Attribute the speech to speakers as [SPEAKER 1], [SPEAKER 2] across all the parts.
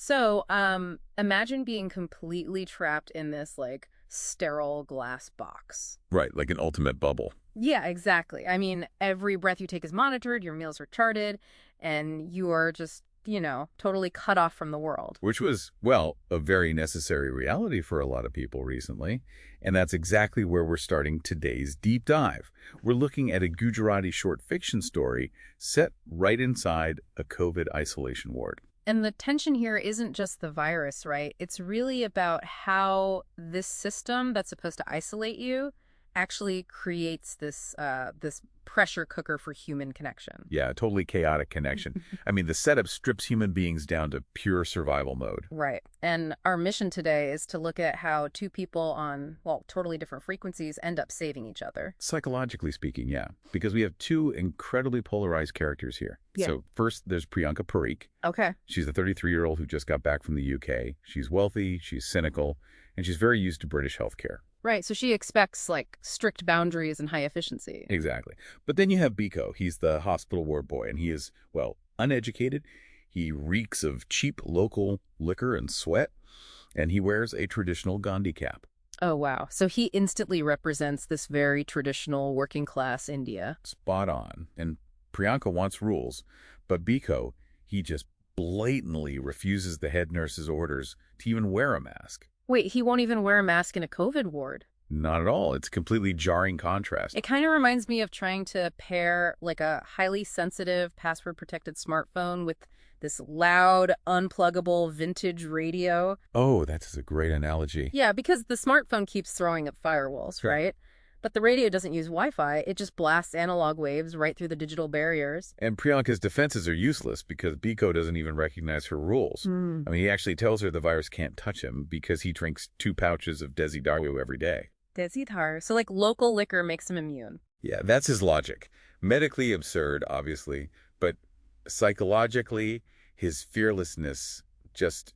[SPEAKER 1] So, imagine being completely trapped in this like sterile glass box.
[SPEAKER 2] Right, like an ultimate bubble.
[SPEAKER 1] Yeah, exactly. I mean, every breath you take is monitored, your meals are charted, and you are just, totally cut off from the world.
[SPEAKER 2] Which was, well, a very necessary reality for a lot of people recently. And that's exactly where we're starting today's deep dive. We're looking at a Gujarati short fiction story set right inside a COVID isolation ward.
[SPEAKER 1] And the tension here isn't just the virus, right? It's really about how this system that's supposed to isolate you actually creates this pressure cooker for human connection.
[SPEAKER 2] Yeah, a totally chaotic connection. I mean, the setup strips human beings down to pure survival mode.
[SPEAKER 1] Right. And our mission today is to look at how two people on, well, totally different frequencies end up saving each other.
[SPEAKER 2] Psychologically speaking, yeah, because we have two incredibly polarized characters here.
[SPEAKER 1] Yeah.
[SPEAKER 2] So first, there's Priyanka Parikh.
[SPEAKER 1] Okay.
[SPEAKER 2] She's a 33-year-old who just got back from the UK. She's wealthy, she's cynical, and she's very used to British healthcare.
[SPEAKER 1] Right. So she expects like strict boundaries and high efficiency.
[SPEAKER 2] Exactly. But then you have Biko. He's the hospital ward boy, and he is, well, uneducated. He reeks of cheap local liquor and sweat, and he wears a traditional Gandhi cap.
[SPEAKER 1] Oh, wow. So he instantly represents this very traditional working class India.
[SPEAKER 2] Spot on. And Priyanka wants rules, but Biko, he just blatantly refuses the head nurse's orders to even wear a mask.
[SPEAKER 1] Wait, he won't even wear a mask in a COVID ward.
[SPEAKER 2] Not at all. It's a completely jarring contrast.
[SPEAKER 1] It kind of reminds me of trying to pair like a highly sensitive password-protected smartphone with this loud, unpluggable vintage radio.
[SPEAKER 2] Oh, that's a great analogy.
[SPEAKER 1] Yeah, because the smartphone keeps throwing up firewalls,
[SPEAKER 2] Sure.
[SPEAKER 1] right? But the radio doesn't use Wi-Fi. It just blasts analog waves right through the digital barriers.
[SPEAKER 2] And Priyanka's defenses are useless because Biko doesn't even recognize her rules. I mean, he actually tells her the virus can't touch him because he drinks 2 pouches of Desi Daru every day.
[SPEAKER 1] Desitar. So like local liquor makes him immune.
[SPEAKER 2] Yeah, that's his logic. Medically absurd, obviously, but psychologically, his fearlessness just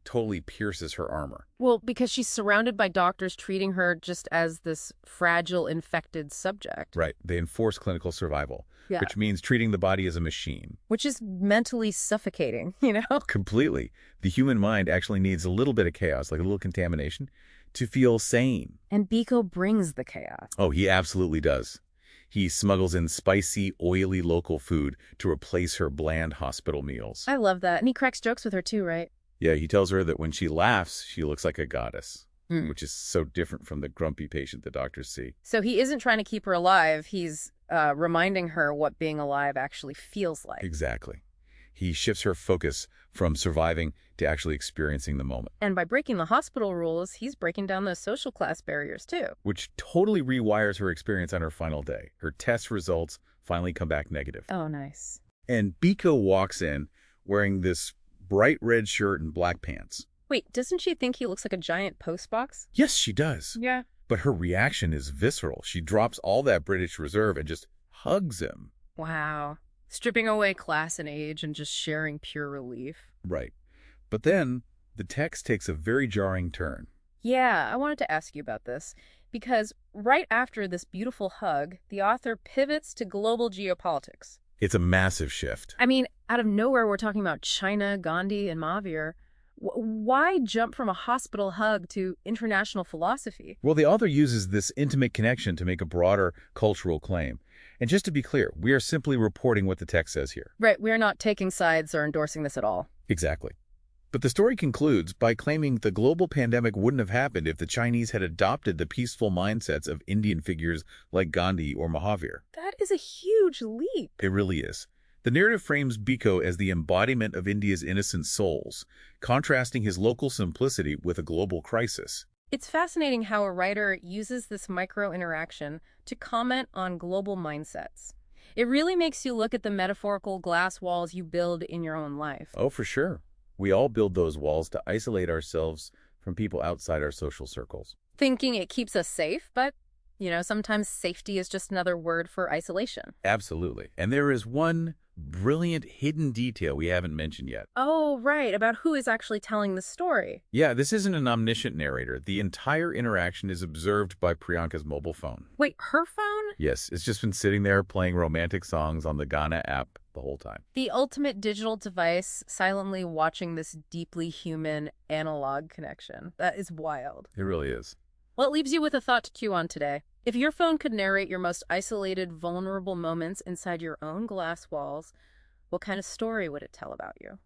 [SPEAKER 2] totally pierces her armor.
[SPEAKER 1] Well, because she's surrounded by doctors treating her just as this fragile, infected subject.
[SPEAKER 2] Right. They enforce clinical survival,
[SPEAKER 1] Yeah.
[SPEAKER 2] which means treating the body as a machine.
[SPEAKER 1] Which is mentally suffocating, you know?
[SPEAKER 2] Completely. The human mind actually needs a little bit of chaos, like a little contamination, to feel sane.
[SPEAKER 1] And Biko brings the chaos.
[SPEAKER 2] Oh, he absolutely does. He smuggles in spicy, oily local food to replace her bland hospital meals.
[SPEAKER 1] I love that. And he cracks jokes with her too, right?
[SPEAKER 2] Yeah, he tells her that when she laughs, she looks like a goddess,
[SPEAKER 1] Hmm.
[SPEAKER 2] which is so different from the grumpy patient the doctors see.
[SPEAKER 1] So he isn't trying to keep her alive. He's reminding her what being alive actually feels like.
[SPEAKER 2] Exactly. He shifts her focus from surviving to actually experiencing the moment,
[SPEAKER 1] And by breaking the hospital rules, he's breaking down those social class barriers too.
[SPEAKER 2] which totally rewires her experience on her final day. Her test results finally come back negative.
[SPEAKER 1] Oh, nice.
[SPEAKER 2] And Biko walks in wearing this bright red shirt and black pants.
[SPEAKER 1] Wait, doesn't she think he looks like a giant postbox?
[SPEAKER 2] Yes, she does.
[SPEAKER 1] Yeah.
[SPEAKER 2] But her reaction is visceral. She drops all that British reserve and just hugs him.
[SPEAKER 1] Wow. Stripping away class and age and just sharing pure relief.
[SPEAKER 2] Right. But then the text takes a very jarring turn.
[SPEAKER 1] Yeah, I wanted to ask you about this because right after this beautiful hug, the author pivots to global geopolitics.
[SPEAKER 2] It's a massive shift.
[SPEAKER 1] I mean, out of nowhere, we're talking about China, Gandhi, and Mahavir. Why jump from a hospital hug to international philosophy?
[SPEAKER 2] Well, the author uses this intimate connection to make a broader cultural claim. And just to be clear, we are simply reporting what the text says here.
[SPEAKER 1] Right, we're not taking sides or endorsing this at all.
[SPEAKER 2] Exactly. But the story concludes by claiming the global pandemic wouldn't have happened if the Chinese had adopted the peaceful mindsets of Indian figures like Gandhi or Mahavir.
[SPEAKER 1] That is a huge leap.
[SPEAKER 2] It really is. The narrative frames Biko as the embodiment of India's innocent souls, contrasting his local simplicity with a global crisis.
[SPEAKER 1] It's fascinating how a writer uses this micro-interaction to comment on global mindsets. It really makes you look at the metaphorical glass walls you build in your own life.
[SPEAKER 2] Oh, for sure. We all build those walls to isolate ourselves from people outside our social circles.
[SPEAKER 1] Thinking it keeps us safe, but, sometimes safety is just another word for isolation.
[SPEAKER 2] Absolutely. And there is one brilliant hidden detail we haven't mentioned yet.
[SPEAKER 1] Oh, right, about who is actually telling the story.
[SPEAKER 2] Yeah, this isn't an omniscient narrator. The entire interaction is observed by Priyanka's mobile phone.
[SPEAKER 1] Wait, her phone?
[SPEAKER 2] Yes, it's just been sitting there playing romantic songs on the Gaana app the whole time.
[SPEAKER 1] The ultimate digital device silently watching this deeply human analog connection. That is wild.
[SPEAKER 2] It really is.
[SPEAKER 1] Well, it leaves you with a thought to chew on today. If your phone could narrate your most isolated, vulnerable moments inside your own glass walls, what kind of story would it tell about you?